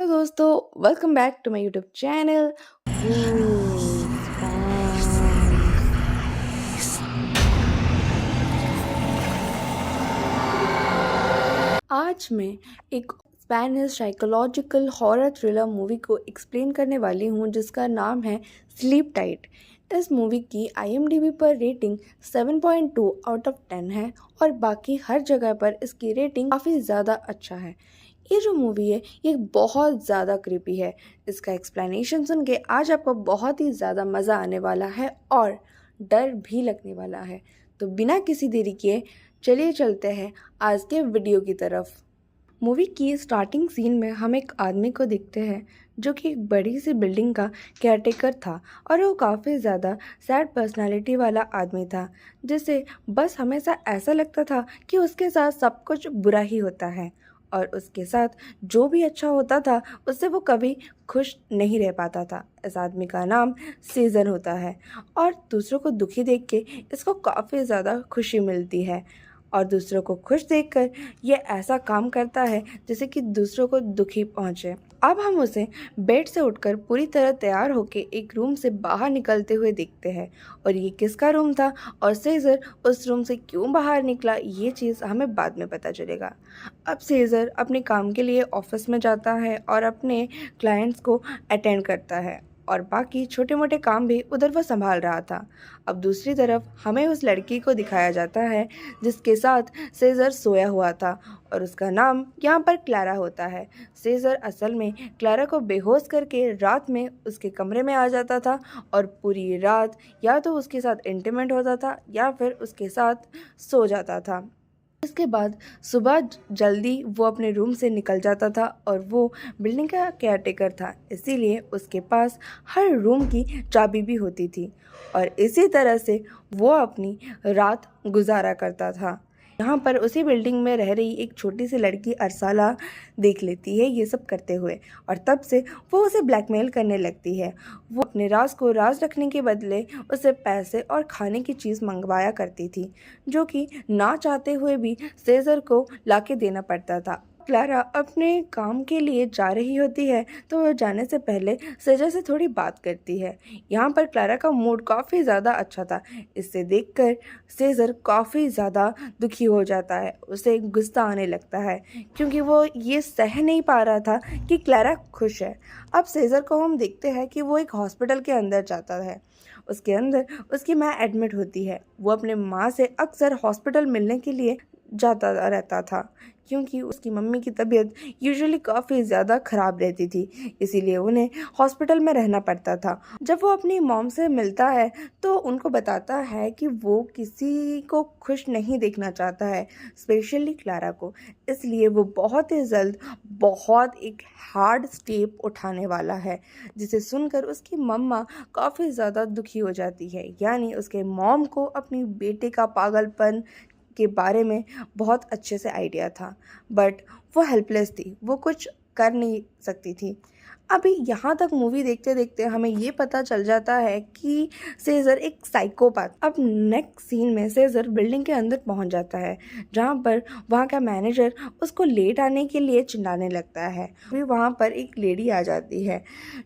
Hello दोस्तों, welcome back to my YouTube channel आज मैं एक Spanish psychological horror thriller movie को एक्सप्लेन करने वाली हूँ जिसका नाम है स्लीप टाइट। इस मूवी की IMDb पर रेटिंग 7.2 आउट ऑफ 10 है और बाकी हर जगह पर इसकी रेटिंग काफ़ी ज़्यादा अच्छा है। ये जो मूवी है ये बहुत ज़्यादा क्रीपी है। इसका एक्सप्लेनेशन सुन के आज आपको बहुत ही ज़्यादा मज़ा आने वाला है और डर भी लगने वाला है। तो बिना किसी देरी किए चलिए चलते हैं आज के वीडियो की तरफ। मूवी की स्टार्टिंग सीन में हम एक आदमी को देखते हैं जो कि एक बड़ी सी बिल्डिंग का केयरटेकर था और वो काफ़ी ज़्यादा सैड पर्सनालिटी वाला आदमी था, जिसे बस हमेशा ऐसा लगता था कि उसके साथ सब कुछ बुरा ही होता है और उसके साथ जो भी अच्छा होता था उससे वो कभी खुश नहीं रह पाता था। इस आदमी का नाम सीजन होता है और दूसरों को दुखी देख के इसको काफ़ी ज़्यादा खुशी मिलती है और दूसरों को खुश देखकर ये ऐसा काम करता है जैसे कि दूसरों को दुखी पहुंचे। अब हम उसे बेड से उठकर पूरी तरह तैयार होकर एक रूम से बाहर निकलते हुए देखते हैं और ये किसका रूम था और सेजर उस रूम से क्यों बाहर निकला ये चीज़ हमें बाद में पता चलेगा। अब सेजर अपने काम के लिए ऑफिस में जाता है और अपने क्लाइंट्स को अटेंड करता है और बाकी छोटे मोटे काम भी उधर वो संभाल रहा था। अब दूसरी तरफ हमें उस लड़की को दिखाया जाता है जिसके साथ सेजर सोया हुआ था और उसका नाम यहाँ पर क्लारा होता है। सेजर असल में क्लारा को बेहोश करके रात में उसके कमरे में आ जाता था और पूरी रात या तो उसके साथ इंटीमेट होता था या फिर उसके साथ सो जाता था। इसके बाद सुबह जल्दी वो अपने रूम से निकल जाता था और वो बिल्डिंग का केयरटेकर था, इसीलिए उसके पास हर रूम की चाबी भी होती थी और इसी तरह से वो अपनी रात गुजारा करता था। यहाँ पर उसी बिल्डिंग में रह रही एक छोटी सी लड़की अरसाला देख लेती है ये सब करते हुए और तब से वो उसे ब्लैकमेल करने लगती है। वो अपने राज को राज रखने के बदले उसे पैसे और खाने की चीज़ मंगवाया करती थी, जो कि ना चाहते हुए भी सेजर को लाके देना पड़ता था। क्लारा अपने काम के लिए जा रही होती है तो वह जाने से पहले सेजर से थोड़ी बात करती है। यहाँ पर क्लारा का मूड काफ़ी ज़्यादा अच्छा था। इससे देखकर सेजर काफ़ी ज़्यादा दुखी हो जाता है, उसे गुस्सा आने लगता है क्योंकि वो ये सह नहीं पा रहा था कि क्लारा खुश है। अब सेजर को हम देखते हैं कि वो एक हॉस्पिटल के अंदर जाता है। उसके अंदर उसकी माँ एडमिट होती है। वो अपने माँ से अक्सर हॉस्पिटल मिलने के लिए जाता रहता था क्योंकि उसकी मम्मी की तबीयत यूजुअली काफ़ी ज़्यादा ख़राब रहती थी, इसीलिए उन्हें हॉस्पिटल में रहना पड़ता था। जब वो अपनी मॉम से मिलता है तो उनको बताता है कि वो किसी को खुश नहीं देखना चाहता है, स्पेशली क्लारा को, इसलिए वो बहुत ही जल्द बहुत एक हार्ड स्टेप उठाने वाला है, जिसे सुनकर उसकी मम्मा काफ़ी ज़्यादा दुखी हो जाती है। यानी उसके मॉम को अपनी बेटे का पागलपन के बारे में बहुत अच्छे से आइडिया था, बट वो हेल्पलेस थी, वो कुछ कर नहीं सकती थी। अभी यहाँ तक मूवी देखते देखते हमें ये पता चल जाता है कि सेजर एक साइकोपैथ। अब नेक्स्ट सीन में सेजर बिल्डिंग के अंदर पहुँच जाता है जहाँ पर वहाँ का मैनेजर उसको लेट आने के लिए चिल्लाने लगता है। अभी वहाँ पर एक लेडी आ जाती है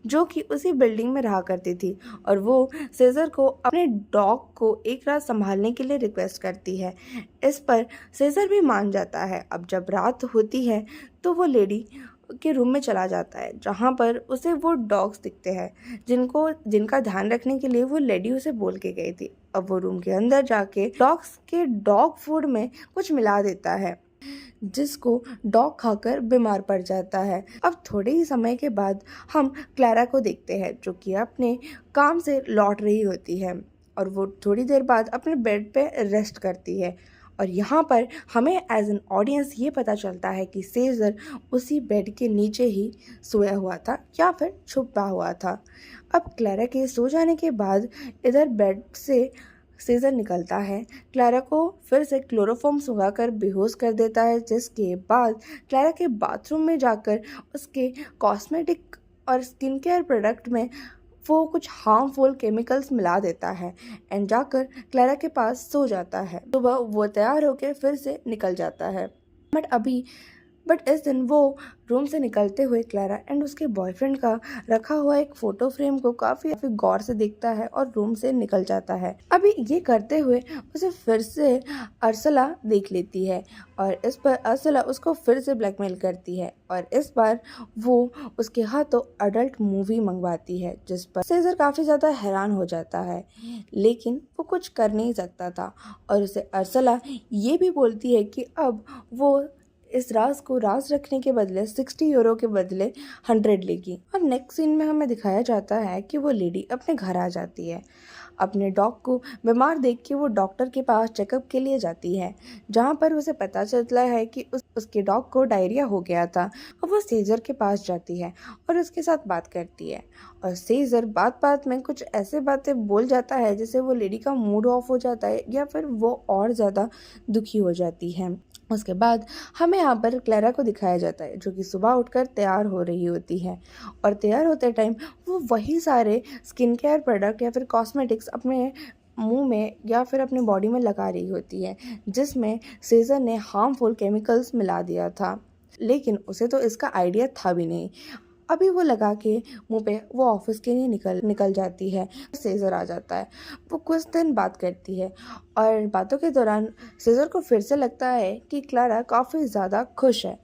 जो कि उसी बिल्डिंग में रहा करती थी और वो सेजर को अपने डॉग को एक रात संभालने के लिए रिक्वेस्ट करती है। इस पर सेजर भी मान जाता है। अब जब रात होती है तो वो लेडी के रूम में चला जाता है जहाँ पर उसे वो डॉग्स दिखते हैं जिनका ध्यान रखने के लिए वो लेडी उसे बोल के गई थी। अब वो रूम के अंदर जाके डॉग्स के डॉग फूड में कुछ मिला देता है जिसको डॉग खाकर बीमार पड़ जाता है। अब थोड़े ही समय के बाद हम क्लारा को देखते हैं जो कि अपने काम से लौट रही होती है और वो थोड़ी देर बाद अपने बेड पे रेस्ट करती है और यहाँ पर हमें एज एन ऑडियंस ये पता चलता है कि सेजर उसी बेड के नीचे ही सोया हुआ था या फिर छुपा हुआ था। अब क्लारा के सो जाने के बाद इधर बेड से सीजर निकलता है, क्लारा को फिर से क्लोरोफॉर्म सुंघाकर बेहोश कर देता है, जिसके बाद क्लारा के बाथरूम में जाकर उसके कॉस्मेटिक और स्किन केयर प्रोडक्ट में वो कुछ हार्मफुल केमिकल्स मिला देता है एंड जाकर क्लारा के पास सो जाता है। सुबह वो तैयार होकर फिर से निकल जाता है। बट अभी बट इस दिन वो रूम से निकलते हुए क्लारा एंड उसके बॉयफ्रेंड का रखा हुआ एक फोटो फ्रेम को काफी गौर से देखता है और रूम से निकल जाता है। अभी ये करते हुए उसे फिर से अर्सला देख लेती है और इस पर अर्सला उसको फिर से ब्लैकमेल करती है और इस बार वो उसके हाथों अडल्ट मूवी मंगवाती है, जिस पर सेजर काफी ज्यादा हैरान हो जाता है, लेकिन वो कुछ कर नहीं सकता था और उसे अर्सला ये भी बोलती है कि अब वो इस राज को राज रखने के बदले 60 यूरो के बदले 100 लेगी। और नेक्स्ट सीन में हमें दिखाया जाता है कि वो लेडी अपने घर आ जाती है। अपने डॉग को बीमार देख के वो डॉक्टर के पास चेकअप के लिए जाती है, जहाँ पर उसे पता चलता है कि उसके डॉग को डायरिया हो गया था। और वो सेजर के पास जाती है और उसके साथ बात करती है और सेजर बात बात में कुछ ऐसे बातें बोल जाता है जिससे वो लेडी का मूड ऑफ हो जाता है या फिर वो और ज़्यादा दुखी हो जाती है। उसके बाद हमें यहाँ पर क्लारा को दिखाया जाता है जो कि सुबह उठकर तैयार हो रही होती है और तैयार होते टाइम वो वही सारे स्किन केयर प्रोडक्ट या फिर कॉस्मेटिक्स अपने मुंह में या फिर अपनी बॉडी में लगा रही होती है, जिसमें सेजर ने हार्मफुल केमिकल्स मिला दिया था, लेकिन उसे तो इसका आइडिया था भी नहीं। अभी वो लगा के मुंह पे वो ऑफिस के लिए निकल जाती है। सेजर आ जाता है, वो कुछ दिन बात करती है और बातों के दौरान सेजर को फिर से लगता है कि क्लारा काफ़ी ज़्यादा खुश है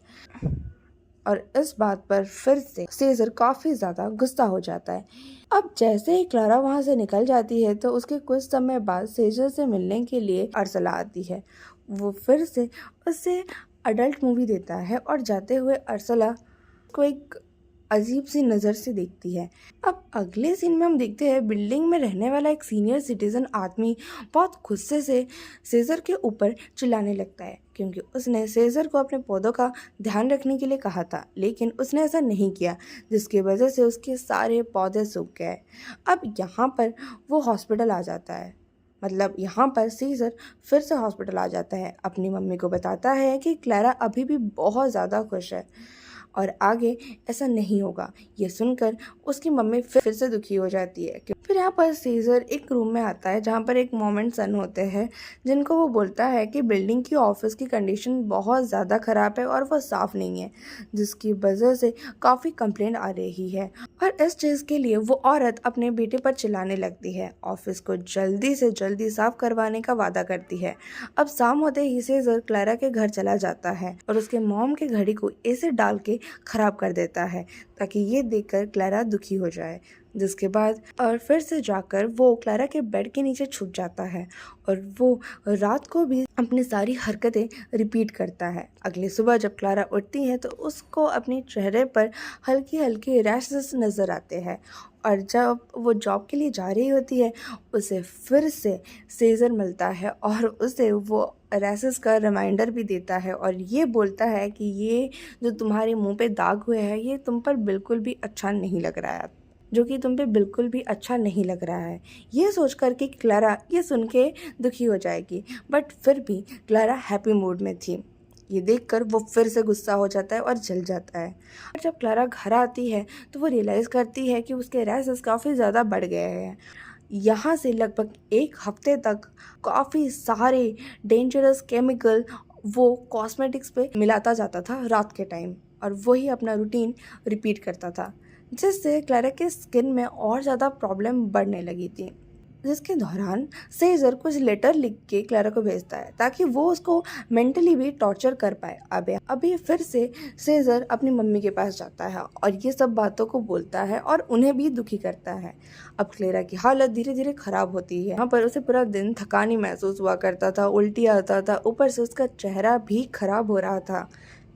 और इस बात पर फिर से सेजर काफ़ी ज़्यादा गुस्सा हो जाता है। अब जैसे ही क्लारा वहाँ से निकल जाती है तो उसके कुछ समय बाद सेजर से मिलने के लिए अर्सला आती है। वो फिर से उससे अडल्ट मूवी देता है और जाते हुए अर्सला को एक अजीब सी नज़र से देखती है। अब अगले सीन में हम देखते हैं बिल्डिंग में रहने वाला एक सीनियर सिटीजन आदमी बहुत गुस्से से सेजर के ऊपर चिल्लाने लगता है, क्योंकि उसने सेजर को अपने पौधों का ध्यान रखने के लिए कहा था, लेकिन उसने ऐसा नहीं किया, जिसकी वजह से उसके सारे पौधे सूख गए। अब यहाँ पर वो हॉस्पिटल आ जाता है, मतलब यहाँ पर सीजर फिर से हॉस्पिटल आ जाता है, अपनी मम्मी को बताता है कि क्लारा अभी भी बहुत ज़्यादा खुश है और आगे ऐसा नहीं होगा। ये सुनकर उसकी मम्मी फिर से दुखी हो जाती है। फिर यहाँ पर सीजर एक रूम में आता है जहाँ पर एक मॉम एंड सन होते हैं, जिनको वो बोलता है कि बिल्डिंग की ऑफिस की कंडीशन बहुत ज़्यादा ख़राब है और वो साफ़ नहीं है, जिसकी वजह से काफ़ी कंप्लेंट आ रही है और इस चीज़ के लिए वो औरत अपने बेटे पर चिल्लाने लगती है। ऑफिस को जल्दी से जल्दी साफ करवाने का वादा करती है। अब शाम होते ही सीजर क्लारा के घर चला जाता है और उसके मॉम के घड़ी को एसिड डाल के खराब कर देता है, ताकि ये देखकर क्लारा दुखी हो जाए। जिसके बाद और फिर से जाकर वो क्लारा के बेड के नीचे छुप जाता है और वो रात को भी अपनी सारी हरकतें रिपीट करता है। अगली सुबह जब क्लारा उठती है तो उसको अपने चेहरे पर हल्की हल्की रैशेस नज़र आते हैं और जब वो जॉब के लिए जा रही होती है उसे फिर से सेजर मिलता है और उसे वो रैसेस का रिमाइंडर भी देता है और ये बोलता है कि ये जो तुम्हारे मुंह पे दाग हुए हैं ये तुम पर बिल्कुल भी अच्छा नहीं लग रहा है, जो कि तुम पे बिल्कुल भी अच्छा नहीं लग रहा है। ये सोच कर कि क्लारा ये सुन के दुखी हो जाएगी, बट फिर भी क्लारा हैप्पी मूड में थी। ये देखकर वो फिर से गुस्सा हो जाता है और जल जाता है। और जब क्लारा घर आती है तो वो रियलाइज़ करती है कि उसके रैसेस काफ़ी ज़्यादा बढ़ गए हैं। यहाँ से लगभग एक हफ्ते तक काफ़ी सारे डेंजरस केमिकल वो कॉस्मेटिक्स पे मिलाता जाता था रात के टाइम और वही अपना रूटीन रिपीट करता था, जिससे क्लारा के स्किन में और ज़्यादा प्रॉब्लम बढ़ने लगी थी। जिसके दौरान सेजर कुछ लेटर लिख के क्लारा को भेजता है ताकि वो उसको मेंटली भी टॉर्चर कर पाए। अभी फिर से सेजर अपनी मम्मी के पास जाता है और ये सब बातों को बोलता है और उन्हें भी दुखी करता है। अब क्लारा की हालत धीरे धीरे खराब होती है। यहाँ पर उसे पूरा दिन थकानी महसूस हुआ करता था, उल्टी आता था, ऊपर से उसका चेहरा भी खराब हो रहा था।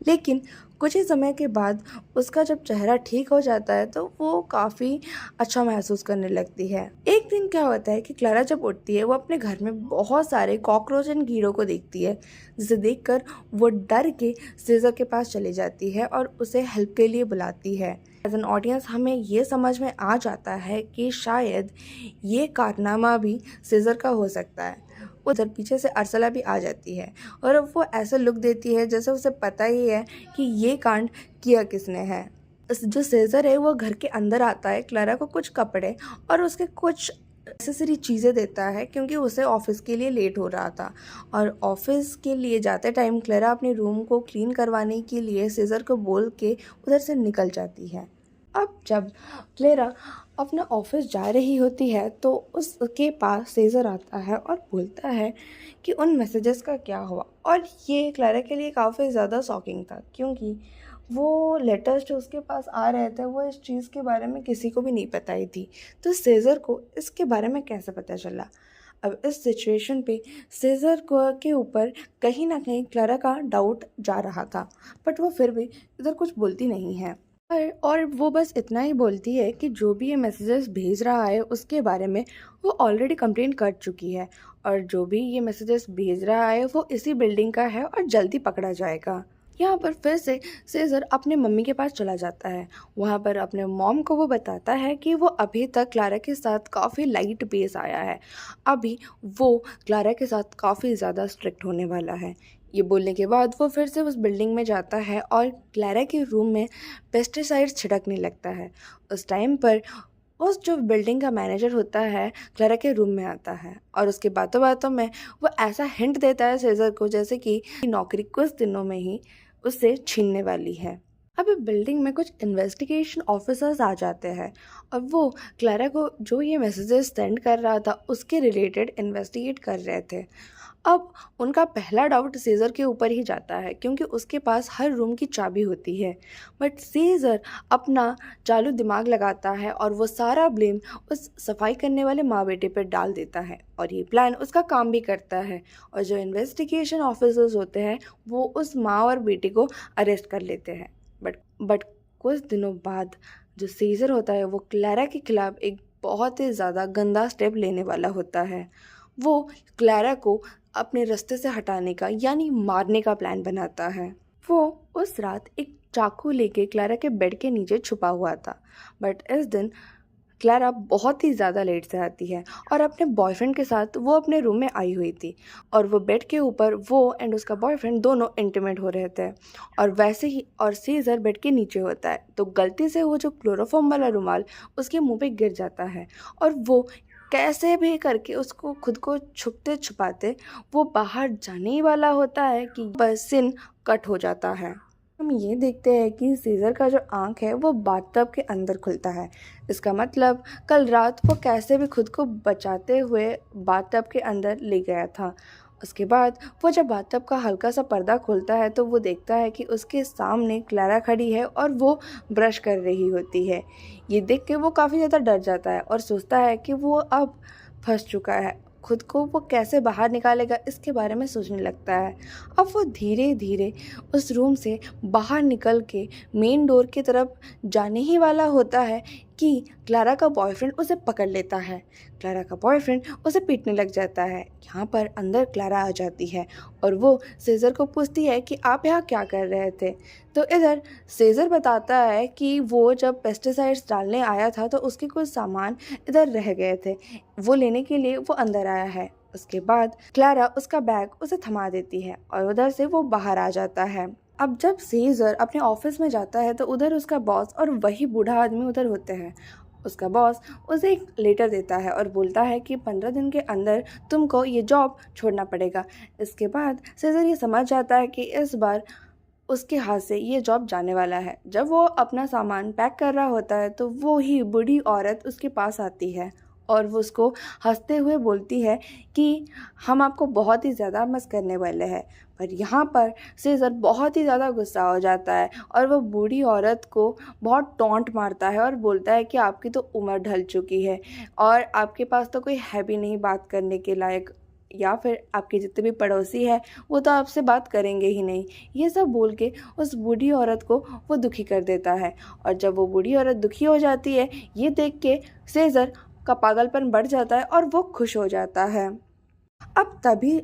लेकिन कुछ ही समय के बाद उसका जब चेहरा ठीक हो जाता है तो वो काफ़ी अच्छा महसूस करने लगती है। एक दिन क्या होता है कि क्लारा जब उठती है वो अपने घर में बहुत सारे कॉकरोच एंड कीड़ों को देखती है, जिसे देखकर वो डर के सीजर के पास चली जाती है और उसे हेल्प के लिए बुलाती है। एज एन ऑडियंस हमें ये समझ में आ जाता है कि शायद ये कारनामा भी सीजर का हो सकता है। उधर पीछे से अर्सला भी आ जाती है और अब वो ऐसा लुक देती है जैसे उसे पता ही है कि ये कांड किया किसने है। जो सेजर है वो घर के अंदर आता है, क्लारा को कुछ कपड़े और उसके कुछ नेसेसरी चीज़ें देता है क्योंकि उसे ऑफिस के लिए लेट हो रहा था। और ऑफिस के लिए जाते टाइम क्लेरा अपने रूम को क्लीन करवाने के लिए सीज़र को बोल के उधर से निकल जाती है। अब जब क्लेरा अपना ऑफिस जा रही होती है तो उसके पास सीज़र आता है और बोलता है कि उन मैसेजेस का क्या हुआ। और ये क्लेरा के लिए काफ़ी ज़्यादा शॉकिंग था क्योंकि वो लेटर्स जो उसके पास आ रहे थे वो इस चीज़ के बारे में किसी को भी नहीं बताई थी। तो सीज़र को इसके बारे में कैसे पता चला। अब इस सिचुएशन पे सीज़र को के ऊपर कहीं ना कहीं क्लारा का डाउट जा रहा था, बट वो फिर भी इधर कुछ बोलती नहीं है। और वो बस इतना ही बोलती है कि जो भी ये मैसेजेस भेज रहा है उसके बारे में वो ऑलरेडी कंप्लेंट कर चुकी है, और जो भी ये मैसेजेस भेज रहा है वो इसी बिल्डिंग का है और जल्दी पकड़ा जाएगा। यहाँ पर फिर से सीज़र अपने मम्मी के पास चला जाता है। वहाँ पर अपने मॉम को वो बताता है कि वो अभी तक क्लारा के साथ काफ़ी लाइट पेस आया है, अभी वो क्लारा के साथ काफ़ी ज़्यादा स्ट्रिक्ट होने वाला है। ये बोलने के बाद वो फिर से उस बिल्डिंग में जाता है और क्लारा के रूम में पेस्टिसाइड्स छिड़कने लगता है। उस टाइम पर उस जो बिल्डिंग का मैनेजर होता है क्लारा के रूम में आता है और उसके बातों बातों में वो ऐसा हिंट देता है सीज़र को जैसे कि नौकरी कुछ दिनों में ही उससे छीनने वाली है। अब बिल्डिंग में कुछ इन्वेस्टिगेशन ऑफिसर्स आ जाते हैं और वो क्लारा को जो ये मैसेजेस सेंड कर रहा था उसके रिलेटेड इन्वेस्टिगेट कर रहे थे। अब उनका पहला डाउट सीज़र के ऊपर ही जाता है क्योंकि उसके पास हर रूम की चाबी होती है, बट सीज़र अपना चालू दिमाग लगाता है और वो सारा ब्लेम उस सफाई करने वाले माँ बेटे पर डाल देता है और ये प्लान उसका काम भी करता है। और जो इन्वेस्टिगेशन ऑफिसर्स होते हैं वो उस माँ और बेटे को अरेस्ट कर लेते हैं। बट कुछ दिनों बाद जो सीज़र होता है वो क्लारा के खिलाफ एक बहुत ही ज़्यादा गंदा स्टेप लेने वाला होता है। वो क्लारा को अपने रास्ते से हटाने का यानी मारने का प्लान बनाता है। वो उस रात एक चाकू लेके क्लारा के बेड के नीचे छुपा हुआ था, बट इस दिन क्लारा बहुत ही ज़्यादा लेट से आती है और अपने बॉयफ्रेंड के साथ वो अपने रूम में आई हुई थी और वो बेड के ऊपर वो एंड उसका बॉयफ्रेंड दोनों इंटीमेट हो रहे थे। और वैसे ही और सीज़र बेड के नीचे होता है तो गलती से वो जो क्लोरोफॉर्म वाला रुमाल उसके मुंह पे गिर जाता है और वो कैसे भी करके उसको खुद को छुपते छुपाते वो बाहर जाने ही वाला होता है कि बस सिन कट हो जाता है। हम ये देखते हैं कि सीज़र का जो आँख है वो बाथटब के अंदर खुलता है। इसका मतलब कल रात वो कैसे भी खुद को बचाते हुए बाथटब के अंदर ले गया था। उसके बाद वो जब बाथटब का हल्का सा पर्दा खोलता है तो वो देखता है कि उसके सामने क्लारा खड़ी है और वो ब्रश कर रही होती है। ये देख के वो काफ़ी ज़्यादा डर जाता है और सोचता है कि वो अब फंस चुका है, खुद को वो कैसे बाहर निकालेगा इसके बारे में सोचने लगता है। अब वो धीरे धीरे उस रूम से बाहर निकल के मेन डोर की तरफ जाने ही वाला होता है कि क्लारा का बॉयफ्रेंड उसे पकड़ लेता है। क्लारा का बॉयफ्रेंड उसे पीटने लग जाता है। यहाँ पर अंदर क्लारा आ जाती है और वो सीज़र को पूछती है कि आप यहाँ क्या कर रहे थे। तो इधर सीज़र बताता है कि वो जब पेस्टिसाइड्स डालने आया था तो उसके कुछ सामान इधर रह गए थे, वो लेने के लिए वो अंदर आया है। उसके बाद क्लारा उसका बैग उसे थमा देती है और उधर से वो बाहर आ जाता है। अब जब सीज़र अपने ऑफिस में जाता है तो उधर उसका बॉस और वही बूढ़ा आदमी उधर होते हैं। उसका बॉस उसे एक लेटर देता है और बोलता है कि 15 दिन के अंदर तुमको ये जॉब छोड़ना पड़ेगा। इसके बाद सीज़र ये समझ जाता है कि इस बार उसके हाथ से ये जॉब जाने वाला है। जब वो अपना सामान पैक कर रहा होता है तो वो ही बूढ़ी औरत उसके पास आती है और वो उसको हंसते हुए बोलती है कि हम आपको बहुत ही ज़्यादा मिस करने वाले हैं। पर यहाँ पर सीज़र बहुत ही ज़्यादा गुस्सा हो जाता है और वो बूढ़ी औरत को बहुत टॉन्ट मारता है और बोलता है कि आपकी तो उम्र ढल चुकी है और आपके पास तो कोई है भी नहीं बात करने के लायक, या फिर आपके जितने भी पड़ोसी हैं वो तो आपसे बात करेंगे ही नहीं। ये सब बोल के उस बूढ़ी औरत को वो दुखी कर देता है और जब वो बूढ़ी औरत दुखी हो जाती है ये देख के सीज़र का पागलपन बढ़ जाता है और वो खुश हो जाता है। अब तभी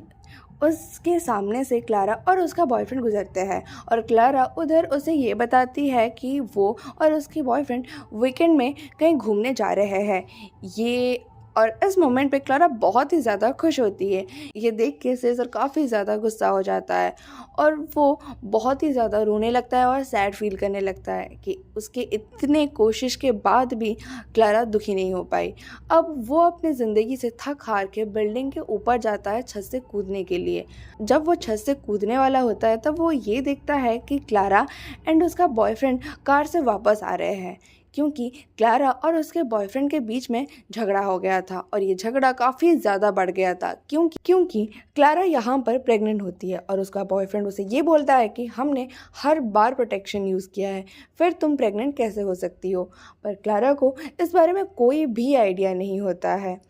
उसके सामने से क्लारा और उसका बॉयफ्रेंड गुजरते हैं और क्लारा उधर उसे ये बताती है कि वो और उसकी बॉयफ्रेंड वीकेंड में कहीं घूमने जा रहे हैं। ये और इस मोमेंट पे क्लारा बहुत ही ज़्यादा खुश होती है। ये देख के सीज़र काफ़ी ज़्यादा गुस्सा हो जाता है और वो बहुत ही ज़्यादा रोने लगता है और सैड फील करने लगता है कि उसके इतने कोशिश के बाद भी क्लारा दुखी नहीं हो पाई। अब वो अपनी ज़िंदगी से थक हार के बिल्डिंग के ऊपर जाता है छत से कूदने के लिए। जब वो छत से कूदने वाला होता है तब वो ये देखता है कि क्लारा एंड उसका बॉयफ्रेंड कार से वापस आ रहे हैं, क्योंकि क्लारा और उसके बॉयफ्रेंड के बीच में झगड़ा हो गया था और ये झगड़ा काफ़ी ज़्यादा बढ़ गया था क्योंकि क्लारा यहाँ पर प्रेग्नेंट होती है और उसका बॉयफ्रेंड उसे ये बोलता है कि हमने हर बार प्रोटेक्शन यूज़ किया है, फिर तुम प्रेग्नेंट कैसे हो सकती हो। पर क्लारा को इस बारे में कोई भी आइडिया नहीं होता है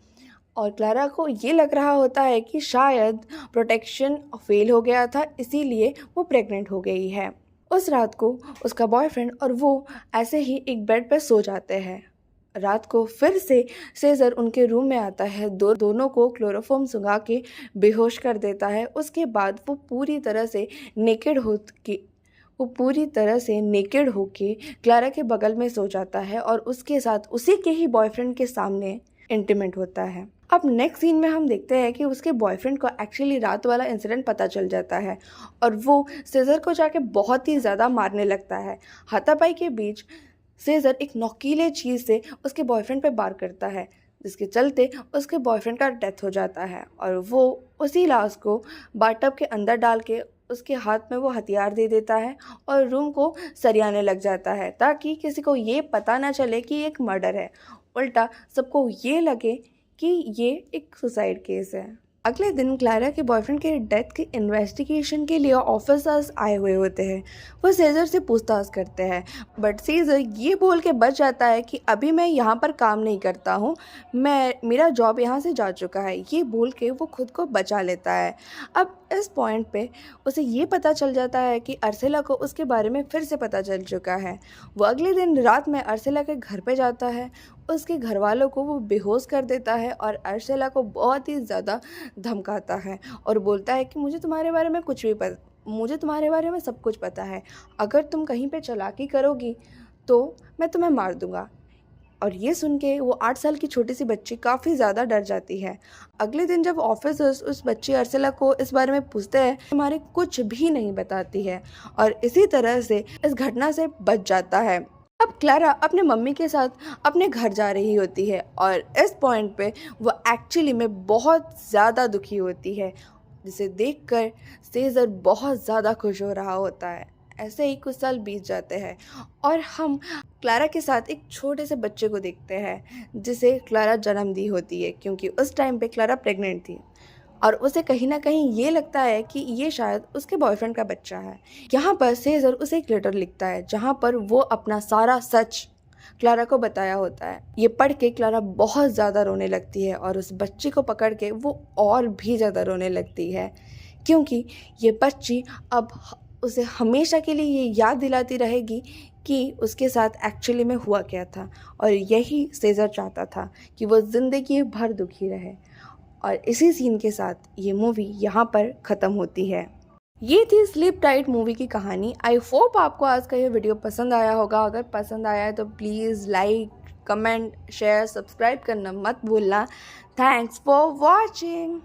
और क्लारा को ये लग रहा होता है कि शायद प्रोटेक्शन फेल हो गया था, इसीलिए वो प्रेग्नेंट हो गई है। उस रात को उसका बॉयफ्रेंड और वो ऐसे ही एक बेड पर सो जाते हैं। रात को फिर से सीज़र उनके रूम में आता है, दोनों को क्लोरोफॉर्म सुंघा के बेहोश कर देता है। उसके बाद वो पूरी तरह से नेकेड होके क्लारा के बगल में सो जाता है और उसके साथ उसी के ही बॉयफ्रेंड के सामने इंटीमेट होता है। अब नेक्स्ट सीन में हम देखते हैं कि उसके बॉयफ्रेंड को एक्चुअली रात वाला इंसिडेंट पता चल जाता है और वो सीज़र को जाके बहुत ही ज़्यादा मारने लगता है। हाथापाई के बीच सीज़र एक नोकीले चीज़ से उसके बॉयफ्रेंड पे वार करता है, जिसके चलते उसके बॉयफ्रेंड का डेथ हो जाता है और वो उसी लाश को बाथटब के अंदर डाल के उसके हाथ में वो हथियार दे देता है और रूम को सरियाने लग जाता है ताकि किसी को ये पता ना चले कि एक मर्डर है। उल्टा सबको ये लगे कि ये एक सुसाइड केस है। अगले दिन क्लारा के बॉयफ्रेंड के डेथ के इन्वेस्टिगेशन के लिए ऑफिसर्स आए हुए होते हैं। वो सीज़र से पूछताछ करते हैं, बट सीज़र ये बोल के बच जाता है कि अभी मैं यहाँ पर काम नहीं करता हूँ, मेरा जॉब यहाँ से जा चुका है। ये बोल के वो खुद को बचा लेता है। अब इस पॉइंट पे उसे ये पता चल जाता है कि अर्सेला को उसके बारे में फिर से पता चल चुका है। वो अगले दिन रात में अर्सेला के घर पे जाता है, उसके घर वालों को वो बेहोश कर देता है और अर्सेला को बहुत ही ज़्यादा धमकाता है और बोलता है कि मुझे तुम्हारे बारे में सब कुछ पता है, अगर तुम कहीं पे चालाकी करोगी तो मैं तुम्हें मार दूंगा। और ये सुन के वो 8 साल की छोटी सी बच्ची काफ़ी ज़्यादा डर जाती है। अगले दिन जब ऑफिसर्स उस बच्ची अर्सेला को इस बारे में पूछते हैं, हमारे कुछ भी नहीं बताती है और इसी तरह से इस घटना से बच जाता है। अब क्लारा अपने मम्मी के साथ अपने घर जा रही होती है और इस पॉइंट पे वो एक्चुअली में बहुत ज़्यादा दुखी होती है, जिसे देखकर सीज़र बहुत ज़्यादा खुश हो रहा होता है। ऐसे ही कुछ साल बीत जाते हैं और हम क्लारा के साथ एक छोटे से बच्चे को देखते हैं जिसे क्लारा जन्म दी होती है, क्योंकि उस टाइम पे क्लारा प्रेग्नेंट थी और उसे कहीं ना कहीं ये लगता है कि ये शायद उसके बॉयफ्रेंड का बच्चा है। यहाँ पर सीज़र उसे एक लेटर लिखता है जहाँ पर वो अपना सारा सच क्लारा को बताया होता है। ये पढ़ के क्लारा बहुत ज़्यादा रोने लगती है और उस बच्ची को पकड़ के वो और भी ज़्यादा रोने लगती है, क्योंकि ये बच्ची अब उसे हमेशा के लिए ये याद दिलाती रहेगी कि उसके साथ एक्चुअली में हुआ क्या था। और यही सीज़र चाहता था कि वो ज़िंदगी भर दुखी रहे। और इसी सीन के साथ ये मूवी यहाँ पर ख़त्म होती है। ये थी स्लीप टाइट मूवी की कहानी। आई होप आपको आज का ये वीडियो पसंद आया होगा। अगर पसंद आया है तो please like, comment, share, subscribe करना मत भूलना। Thanks for watching.